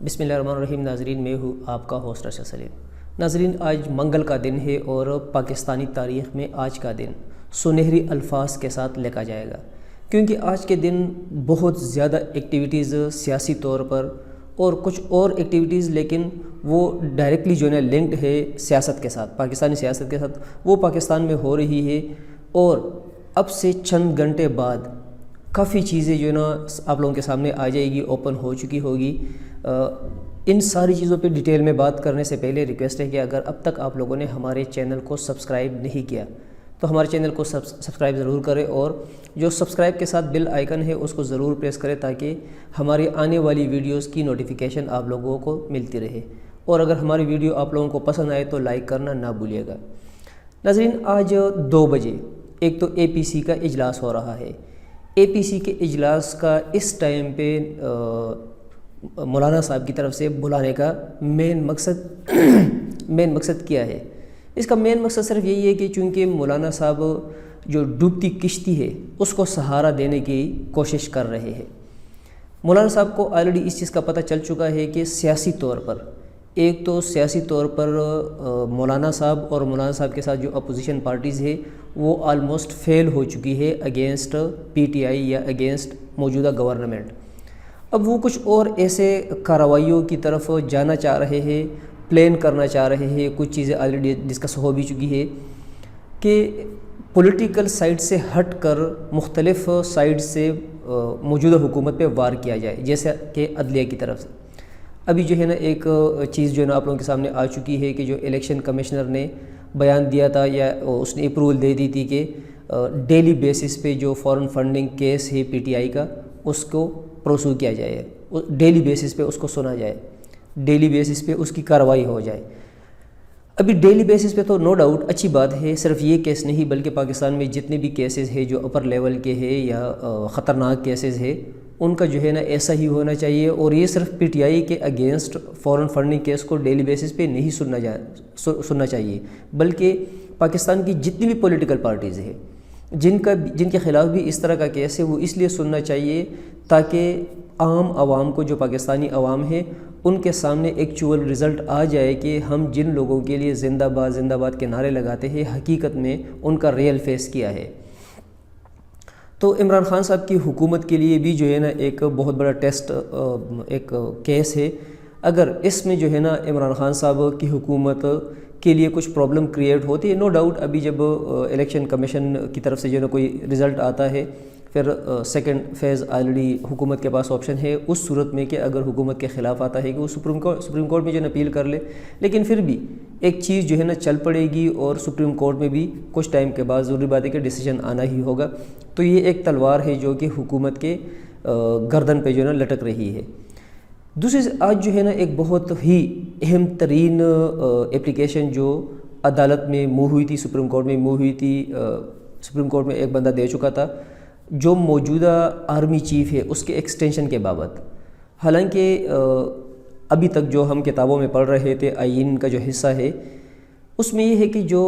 بسم اللہ الرحمن الرحیم۔ ناظرین، میں ہوں آپ کا ہوسٹ ارشد سلیم۔ ناظرین، آج منگل کا دن ہے اور پاکستانی تاریخ میں آج کا دن سنہری الفاظ کے ساتھ لکھا جائے گا، کیونکہ آج کے دن بہت زیادہ ایکٹیویٹیز سیاسی طور پر اور کچھ اور ایکٹیویٹیز، لیکن وہ ڈائریکٹلی جو ہے لنکڈ ہے سیاست کے ساتھ، پاکستانی سیاست کے ساتھ، وہ پاکستان میں ہو رہی ہے۔ اور اب سے چند گھنٹے بعد کافی چیزیں جو ہے نا آپ لوگوں کے سامنے آ جائے گی، اوپن ہو چکی ہوگی۔ ان ساری چیزوں پہ ڈیٹیل میں بات کرنے سے پہلے ریکویسٹ ہے کہ اگر اب تک آپ لوگوں نے ہمارے چینل کو سبسکرائب نہیں کیا تو ہمارے چینل کو سبسکرائب ضرور کریں، اور جو سبسکرائب کے ساتھ بیل آئیکن ہے اس کو ضرور پریس کریں تاکہ ہماری آنے والی ویڈیوز کی نوٹیفیکیشن آپ لوگوں کو ملتی رہے۔ اور اگر ہماری ویڈیو آپ لوگوں کو پسند آئے تو لائک کرنا نہ بھولیے گا۔ ناظرین، آج 2 بجے ایک تو اے پی سی کا اجلاس ہو رہا ہے۔ اے پی سی کے اجلاس کا اس ٹائم پہ مولانا صاحب کی طرف سے بلانے کا مین مقصد کیا ہے؟ اس کا مین مقصد صرف یہی ہے کہ چونکہ مولانا صاحب جو ڈوبتی کشتی ہے اس کو سہارا دینے کی کوشش کر رہے ہیں۔ مولانا صاحب کو آلریڈی اس چیز کا پتہ چل چکا ہے کہ سیاسی طور پر سیاسی طور پر مولانا صاحب اور مولانا صاحب کے ساتھ جو اپوزیشن پارٹیز ہے وہ آلموسٹ فیل ہو چکی ہے اگینسٹ پی ٹی آئی یا اگینسٹ موجودہ گورنمنٹ۔ اب وہ کچھ اور ایسے کارروائیوں کی طرف جانا چاہ رہے ہیں، پلان کرنا چاہ رہے ہیں۔ کچھ چیزیں آلریڈی ڈسکس ہو بھی چکی ہے کہ پولیٹیکل سائڈ سے ہٹ کر مختلف سائڈ سے موجودہ حکومت پہ وار کیا جائے، جیسے کہ عدلیہ کی طرف سے۔ ابھی جو ہے نا ایک چیز جو ہے نا آپ لوگوں کے سامنے آ چکی ہے کہ جو الیکشن کمشنر نے بیان دیا تھا یا اس نے اپروول دے دی تھی کہ ڈیلی بیسس پہ جو فارن فنڈنگ کیس ہے پی ٹی آئی کا اس کو پروسیو کیا جائے، ڈیلی بیسس پہ اس کو سنا جائے، ڈیلی بیسس پہ اس کی کارروائی ہو جائے۔ ابھی ڈیلی بیسس پہ تو نو ڈاؤٹ اچھی بات ہے، صرف یہ کیس نہیں بلکہ پاکستان میں جتنے بھی کیسز ہیں جو اپر لیول کے ہیں یا خطرناک کیسز ہیں ان کا جو ہے نا ایسا ہی ہونا چاہیے۔ اور یہ صرف پی ٹی آئی کے اگینسٹ فارن فنڈنگ کیس کو ڈیلی بیسس پہ نہیں سننا چاہیے، بلکہ پاکستان کی جتنی بھی پولیٹیکل پارٹیز ہیں جن کے خلاف بھی اس طرح کا کیس ہے وہ اس لیے سننا چاہیے تاکہ عام عوام کو، جو پاکستانی عوام ہے، ان کے سامنے ایکچول رزلٹ آ جائے کہ ہم جن لوگوں کے لیے زندہ باد کے نعرے لگاتے ہیں حقیقت میں ان کا ریئل فیس کیا ہے۔ تو عمران خان صاحب کی حکومت کے لیے بھی جو ہے نا ایک بہت بڑا ٹیسٹ، ایک کیس ہے۔ اگر اس میں جو ہے نا عمران خان صاحب کی حکومت کے لیے کچھ پرابلم کریٹ ہوتی ہے، نو ڈاؤٹ ابھی جب الیکشن کمیشن کی طرف سے جو ہے نا کوئی رزلٹ آتا ہے پھر سیکنڈ فیز آلریڈی حکومت کے پاس آپشن ہے، اس صورت میں کہ اگر حکومت کے خلاف آتا ہے کہ وہ سپریم کورٹ میں جو ہے نا اپیل کر لے۔ لیکن پھر بھی ایک چیز جو ہے نا چل پڑے گی اور سپریم کورٹ میں بھی کچھ ٹائم کے بعد ضروری بات ہے کہ ڈیسیجن آنا ہی ہوگا۔ تو یہ ایک تلوار ہے جو کہ حکومت کے گردن پہ جو ہے نا لٹک رہی ہے۔ دوسری آج جو ہے نا ایک بہت ہی اہم ترین اپلیکیشن جو عدالت میں موو ہوئی تھی، سپریم کورٹ میں موو ہوئی تھی، سپریم کورٹ میں ایک بندہ دے چکا تھا جو موجودہ آرمی چیف ہے اس کے ایکسٹینشن کے بابت۔ حالانکہ ابھی تک جو ہم کتابوں میں پڑھ رہے تھے آئین کا جو حصہ ہے اس میں یہ ہے کہ جو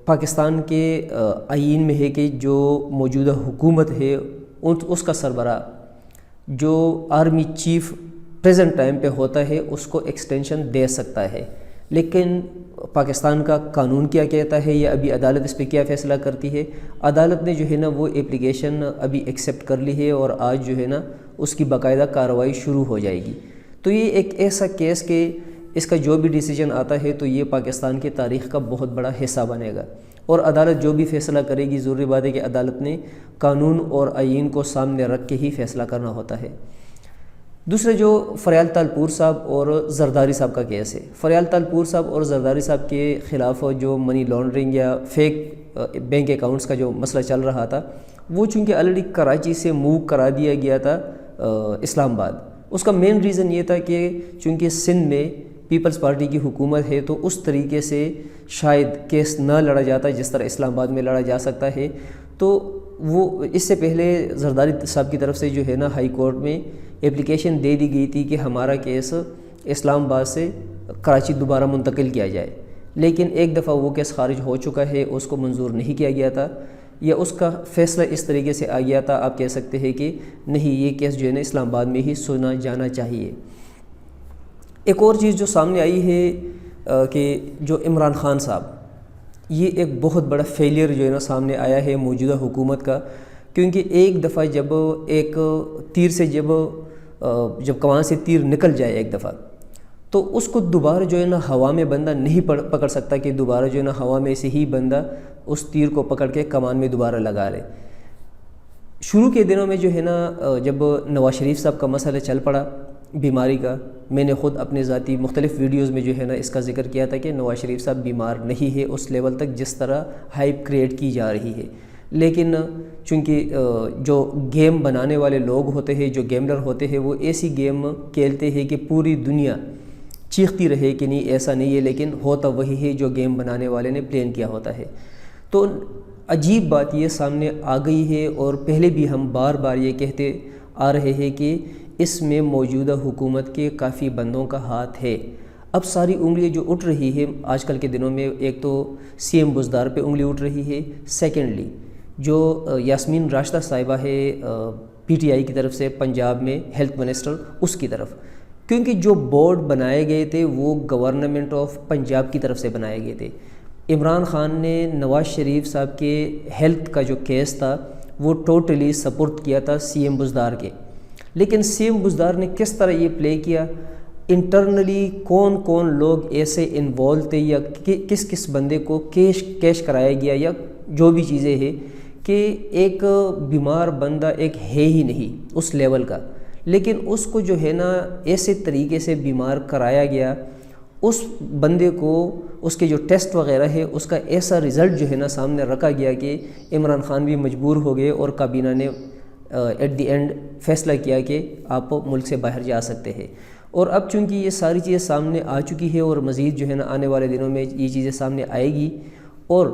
پاکستان کے آئین میں ہے کہ جو موجودہ حکومت ہے اس کا سربراہ جو آرمی چیف پریزنٹ ٹائم پہ ہوتا ہے اس کو ایکسٹینشن دے سکتا ہے۔ لیکن پاکستان کا قانون کیا کہتا ہے یا ابھی عدالت اس پہ کیا فیصلہ کرتی ہے؟ عدالت نے جو ہے نا وہ اپلیکیشن ابھی ایکسیپٹ کر لی ہے اور آج جو ہے نا اس کی باقاعدہ کارروائی شروع ہو جائے گی۔ تو یہ ایک ایسا کیس کہ اس کا جو بھی ڈیسیجن آتا ہے تو یہ پاکستان کی تاریخ کا بہت بڑا حصہ بنے گا، اور عدالت جو بھی فیصلہ کرے گی ضروری بات ہے کہ عدالت نے قانون اور آئین کو سامنے رکھ کے ہی فیصلہ کرنا ہوتا ہے۔ دوسرے جو فریال تالپور صاحب اور زرداری صاحب کا کیس ہے، فریال تالپور صاحب اور زرداری صاحب کے خلاف جو منی لانڈرنگ یا فیک بینک اکاؤنٹس کا جو مسئلہ چل رہا تھا وہ چونکہ آلریڈی کراچی سے موو کرا دیا گیا تھا اسلام آباد۔ اس کا مین ریزن یہ تھا کہ چونکہ سندھ میں پیپلز پارٹی کی حکومت ہے تو اس طریقے سے شاید کیس نہ لڑا جاتا جس طرح اسلام آباد میں لڑا جا سکتا ہے۔ تو وہ اس سے پہلے زرداری صاحب کی طرف سے جو ہے نا ہائی کورٹ میں اپلیکیشن دے دی گئی تھی کہ ہمارا کیس اسلام آباد سے کراچی دوبارہ منتقل کیا جائے، لیکن ایک دفعہ وہ کیس خارج ہو چکا ہے، اس کو منظور نہیں کیا گیا تھا یا اس کا فیصلہ اس طریقے سے آ گیا تھا، آپ کہہ سکتے ہیں کہ نہیں یہ کیس جو ہے نا اسلام آباد میں ہی سنا جانا چاہیے۔ ایک اور چیز جو سامنے آئی ہے کہ جو عمران خان صاحب، یہ ایک بہت بڑا فیلئر جو ہے نا سامنے آیا ہے موجودہ حکومت کا، کیونکہ ایک دفعہ جب ایک تیر سے جب کمان سے تیر نکل جائے ایک دفعہ، تو اس کو دوبارہ جو ہے نا ہوا میں بندہ نہیں پکڑ سکتا کہ دوبارہ جو ہے نا ہوا میں سے ہی بندہ اس تیر کو پکڑ کے کمان میں دوبارہ لگا لے۔ شروع کے دنوں میں جو ہے نا جب نواز شریف صاحب کا مسئلہ چل پڑا بیماری کا، میں نے خود اپنے ذاتی مختلف ویڈیوز میں جو ہے نا اس کا ذکر کیا تھا کہ نواز شریف صاحب بیمار نہیں ہے اس لیول تک جس طرح ہائپ کریٹ کی جا رہی ہے، لیکن چونکہ جو گیم بنانے والے لوگ ہوتے ہیں، جو گیملر ہوتے ہیں، وہ ایسی گیم کھیلتے ہیں کہ پوری دنیا چیختی رہے کہ نہیں ایسا نہیں ہے، لیکن ہوتا وہی ہے جو گیم بنانے والے نے پلان کیا ہوتا ہے۔ تو عجیب بات یہ سامنے آ گئی ہے، اور پہلے بھی ہم بار بار یہ کہتے آ رہے ہیں کہ اس میں موجودہ حکومت کے کافی بندوں کا ہاتھ ہے۔ اب ساری انگلیاں جو اٹھ رہی ہے آج کل کے دنوں میں، ایک تو سی ایم بزدار پہ انگلی اٹھ رہی ہے، سیکنڈلی جو یاسمین راشدہ صاحبہ ہے پی ٹی آئی کی طرف سے پنجاب میں ہیلتھ منسٹر، اس کی طرف، کیونکہ جو بورڈ بنائے گئے تھے وہ گورنمنٹ آف پنجاب کی طرف سے بنائے گئے تھے۔ عمران خان نے نواز شریف صاحب کے ہیلتھ کا جو کیس تھا وہ ٹوٹلی سپورٹ کیا تھا سی ایم بزدار کے، لیکن سی ایم بزدار نے کس طرح یہ پلے کیا، انٹرنلی کون کون لوگ ایسے انوالو تھے، یا کس کس بندے کو کیش کرایا گیا، یا جو بھی چیزیں ہیں کہ ایک بیمار بندہ ایک ہے ہی نہیں اس لیول کا، لیکن اس کو جو ہے نا ایسے طریقے سے بیمار کرایا گیا، اس بندے کو اس کے جو ٹیسٹ وغیرہ ہے اس کا ایسا رزلٹ جو ہے نا سامنے رکھا گیا کہ عمران خان بھی مجبور ہو گئے، اور کابینہ نے ایٹ دی اینڈ فیصلہ کیا کہ آپ ملک سے باہر جا سکتے ہیں۔ اور اب چونکہ یہ ساری چیزیں سامنے آ چکی ہے، اور مزید جو ہے نا آنے والے دنوں میں یہ چیزیں سامنے آئے گی، اور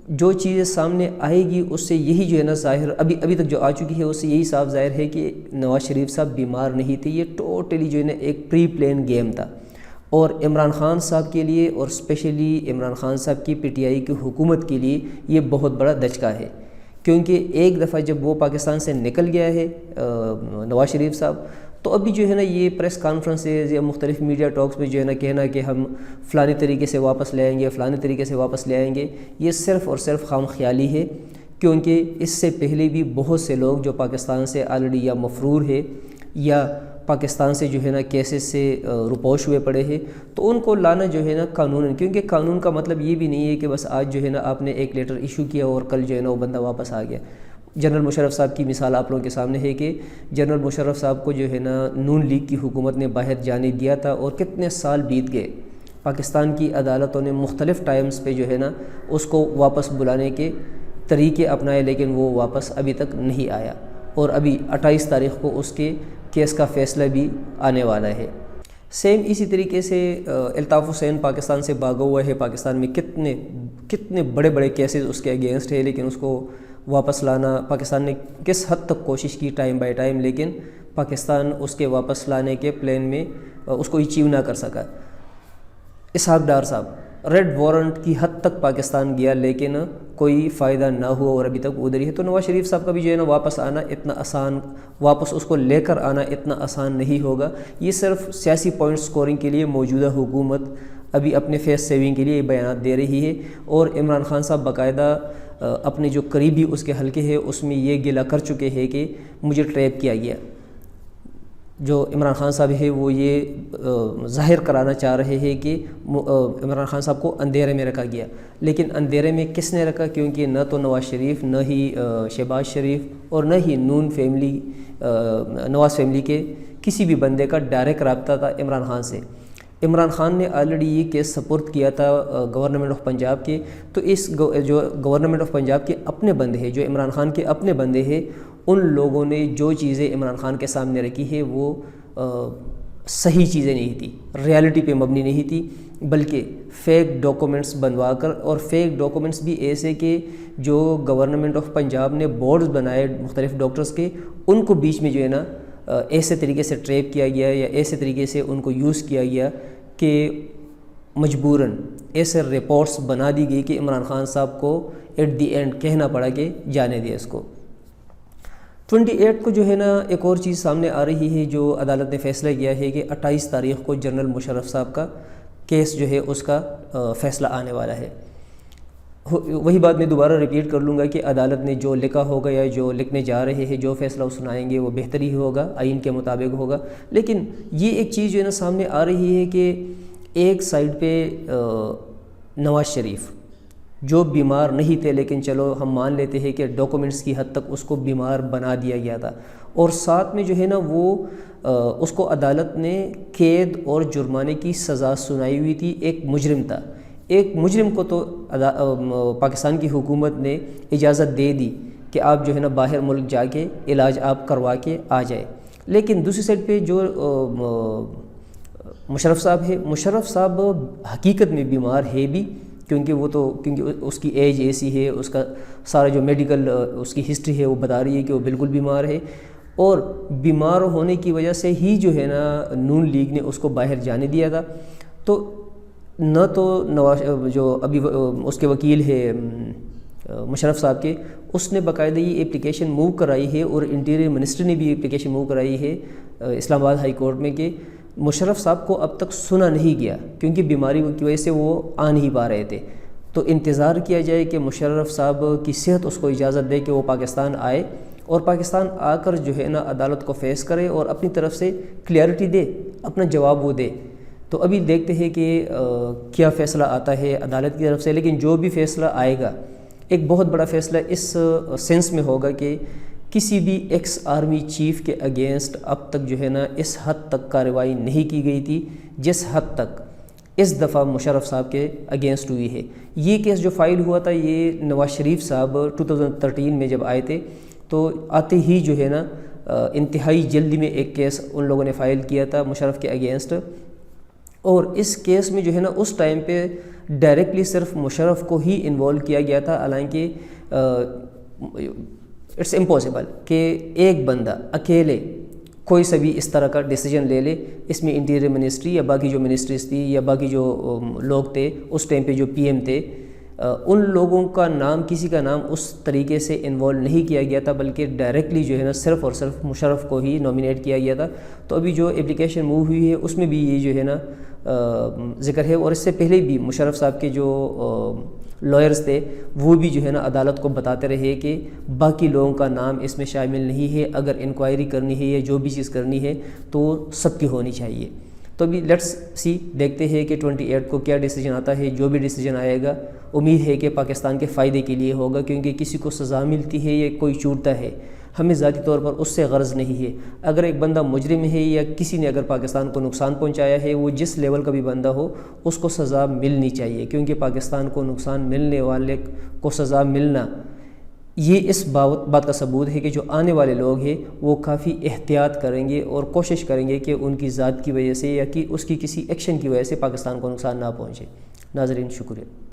جو چیزیں سامنے آئے گی اس سے یہی جو ہے نا ظاہر ابھی تک جو آ چکی ہے اس سے یہی صاف ظاہر ہے کہ نواز شریف صاحب بیمار نہیں تھے، یہ ٹوٹلی جو ہے نا ایک پری پلان گیم تھا، اور عمران خان صاحب کے لیے، اور اسپیشلی عمران خان صاحب کی پی ٹی آئی کی حکومت کے لیے یہ بہت بڑا دھچکا ہے، کیونکہ ایک دفعہ جب وہ پاکستان سے نکل گیا ہے نواز شریف صاحب، تو ابھی جو ہے نا یہ پریس کانفرنسز یا مختلف میڈیا ٹاکس میں جو ہے نا کہنا کہ ہم فلانے طریقے سے واپس لے آئیں گے، فلانے طریقے سے واپس لے آئیں گے، یہ صرف اور صرف خام خیالی ہے، کیونکہ اس سے پہلے بھی بہت سے لوگ جو پاکستان سے آلریڈی یا مفرور ہے یا پاکستان سے جو ہے نا کیسز سے رپوش ہوئے پڑے ہیں، تو ان کو لانا جو ہے نا قانون، کیونکہ قانون کا مطلب یہ بھی نہیں ہے کہ بس آج جو ہے نا آپ نے ایک لیٹر ایشو کیا اور کل جو ہے نا وہ بندہ واپس آ گیا۔ جنرل مشرف صاحب کی مثال آپ لوگوں کے سامنے ہے کہ جنرل مشرف صاحب کو جو ہے نا نون لیگ کی حکومت نے باہر جانے دیا تھا، اور کتنے سال بیت گئے، پاکستان کی عدالتوں نے مختلف ٹائمز پہ جو ہے نا اس کو واپس بلانے کے طریقے اپنائے، لیکن وہ واپس ابھی تک نہیں آیا، اور ابھی 28 تاریخ کو اس کے کیس کا فیصلہ بھی آنے والا ہے۔ سیم اسی طریقے سے الطاف حسین پاکستان سے بھاگا ہوا ہے، پاکستان میں کتنے بڑے بڑے کیسز اس کے اگینسٹ ہے، لیکن اس کو واپس لانا پاکستان نے کس حد تک کوشش کی ٹائم بائی ٹائم، لیکن پاکستان اس کے واپس لانے کے پلان میں اس کو اچیو نہ کر سکا۔ اسحاق ڈار صاحب ریڈ وارنٹ کی حد تک پاکستان گیا، لیکن کوئی فائدہ نہ ہوا، اور ابھی تک ادھر ہی ہے۔ تو نواز شریف صاحب کا بھی جو ہے نا واپس آنا اتنا آسان، واپس اس کو لے کر آنا اتنا آسان نہیں ہوگا۔ یہ صرف سیاسی پوائنٹ سکورنگ کے لیے موجودہ حکومت ابھی اپنے فیس سیونگ کے لیے بیانات دے رہی ہے، اور عمران خان صاحب باقاعدہ اپنے جو قریبی اس کے حلقے ہے اس میں یہ گلہ کر چکے ہیں کہ مجھے ٹریپ کیا گیا۔ جو عمران خان صاحب ہے وہ یہ ظاہر کرانا چاہ رہے ہیں کہ عمران خان صاحب کو اندھیرے میں رکھا گیا، لیکن اندھیرے میں کس نے رکھا؟ کیونکہ نہ تو نواز شریف، نہ ہی شہباز شریف، اور نہ ہی نواز فیملی کے کسی بھی بندے کا ڈائریکٹ رابطہ تھا عمران خان سے۔ عمران خان نے آلریڈی یہ کیس سپورٹ کیا تھا گورنمنٹ آف پنجاب کے، تو اس جو گورنمنٹ آف پنجاب کے اپنے بندے ہیں، جو عمران خان کے اپنے بندے ہیں، ان لوگوں نے جو چیزیں عمران خان کے سامنے رکھی ہے وہ صحیح چیزیں نہیں تھی، ریالٹی پہ مبنی نہیں تھی، بلکہ فیک ڈاکومنٹس بنوا کر، اور فیک ڈاکومنٹس بھی ایسے کہ جو گورنمنٹ آف پنجاب نے بورڈز بنائے مختلف ڈاکٹرز کے، ان کو بیچ میں جو ہے نا ایسے طریقے سے ٹریپ کیا گیا، یا ایسے طریقے سے ان کو یوز کیا گیا کہ مجبوراً ایسے رپورٹس بنا دی گئی کہ عمران خان صاحب کو ایٹ دی اینڈ کہنا پڑا کہ جانے دیا اس کو۔ 28 کو جو ہے نا ایک اور چیز سامنے آ رہی ہے جو عدالت نے فیصلہ کیا ہے کہ 28 تاریخ کو جنرل مشرف صاحب کا کیس جو ہے اس کا فیصلہ آنے والا ہے۔ وہی بات میں دوبارہ ریپیٹ کر لوں گا کہ عدالت نے جو لکھا ہوگا یا جو لکھنے جا رہے ہیں، جو فیصلہ وہ سنائیں گے وہ بہتر ہی ہوگا، آئین کے مطابق ہوگا۔ لیکن یہ ایک چیز جو ہے نا سامنے آ رہی ہے کہ ایک سائیڈ پہ نواز شریف جو بیمار نہیں تھے، لیکن چلو ہم مان لیتے ہیں کہ ڈاکومنٹس کی حد تک اس کو بیمار بنا دیا گیا تھا، اور ساتھ میں جو ہے نا وہ اس کو عدالت نے قید اور جرمانے کی سزا سنائی ہوئی تھی۔ ایک مجرم تھا، ایک مجرم کو تو پاکستان کی حکومت نے اجازت دے دی کہ آپ جو ہے نا باہر ملک جا کے علاج آپ کروا کے آ جائے، لیکن دوسری سائڈ پہ جو مشرف صاحب ہے، مشرف صاحب حقیقت میں بیمار ہے بھی، کیونکہ اس کی ایج ایسی ہے، اس کا سارا جو میڈیکل اس کی ہسٹری ہے وہ بتا رہی ہے کہ وہ بالکل بیمار ہے، اور بیمار ہونے کی وجہ سے ہی جو ہے نا نون لیگ نے اس کو باہر جانے دیا تھا۔ تو نہ تو نواز جو ابھی اس کے وکیل ہے مشرف صاحب کے، اس نے باقاعدہ یہ اپلیکیشن موو کرائی ہے، اور انٹیریئر منسٹر نے بھی اپلیکیشن موو کرائی ہے اسلام آباد ہائی کورٹ میں کہ مشرف صاحب کو اب تک سنا نہیں گیا، کیونکہ بیماری کی وجہ سے وہ آ نہیں پا رہے تھے۔ تو انتظار کیا جائے کہ مشرف صاحب کی صحت اس کو اجازت دے کہ وہ پاکستان آئے، اور پاکستان آ کر جو ہے نا عدالت کو فیس کرے اور اپنی طرف سے کلیئرٹی دے، اپنا جواب وہ دے۔ تو ابھی دیکھتے ہیں کہ کیا فیصلہ آتا ہے عدالت کی طرف سے، لیکن جو بھی فیصلہ آئے گا ایک بہت بڑا فیصلہ اس سینس میں ہوگا کہ کسی بھی ایکس آرمی چیف کے اگینسٹ اب تک جو ہے نا اس حد تک کارروائی نہیں کی گئی تھی جس حد تک اس دفعہ مشرف صاحب کے اگینسٹ ہوئی ہے۔ یہ کیس جو فائل ہوا تھا یہ نواز شریف صاحب 2013 میں جب آئے تھے، تو آتے ہی جو ہے نا انتہائی جلدی میں ایک کیس ان لوگوں نے فائل کیا تھا مشرف کے اگینسٹ، اور اس کیس میں جو ہے نا اس ٹائم پہ ڈائریکٹلی صرف مشرف کو ہی انوالو کیا گیا تھا، حالانکہ اٹس امپاسبل کہ ایک بندہ اکیلے کوئی سا بھی اس طرح کا ڈیسیجن لے لے۔ اس میں انٹیریئر منسٹری یا باقی جو منسٹریز تھی یا باقی جو لوگ تھے اس ٹائم پہ جو پی ایم تھے، ان لوگوں کا نام، کسی کا نام اس طریقے سے انوالو نہیں کیا گیا تھا، بلکہ ڈائریکٹلی جو ہے نا صرف اور صرف مشرف کو ہی نامینیٹ کیا گیا تھا۔ تو ابھی جو اپلیکیشن موو ہوئی ہے اس میں بھی یہ جو ہے نا ذکر ہے، اور اس سے پہلے بھی مشرف صاحب کے جو لائرز تھے وہ بھی جو ہے نا عدالت کو بتاتے رہے کہ باقی لوگوں کا نام اس میں شامل نہیں ہے، اگر انکوائری کرنی ہے یا جو بھی چیز کرنی ہے تو سب کی ہونی چاہیے۔ تو ابھی لیٹس سی، دیکھتے ہیں کہ 28 کو کیا ڈیسیجن آتا ہے۔ جو بھی ڈیسیجن آئے گا امید ہے کہ پاکستان کے فائدے کے لیے ہوگا، کیونکہ کسی کو سزا ملتی ہے یا کوئی چوٹتا ہے، ہمیں ذاتی طور پر اس سے غرض نہیں ہے۔ اگر ایک بندہ مجرم ہے یا کسی نے اگر پاکستان کو نقصان پہنچایا ہے، وہ جس لیول کا بھی بندہ ہو، اس کو سزا ملنی چاہیے، کیونکہ پاکستان کو نقصان ملنے والے کو سزا ملنا یہ اس بات کا ثبوت ہے کہ جو آنے والے لوگ ہیں وہ کافی احتیاط کریں گے اور کوشش کریں گے کہ ان کی ذات کی وجہ سے یا کہ اس کی کسی ایکشن کی وجہ سے پاکستان کو نقصان نہ پہنچے۔ ناظرین شکریہ۔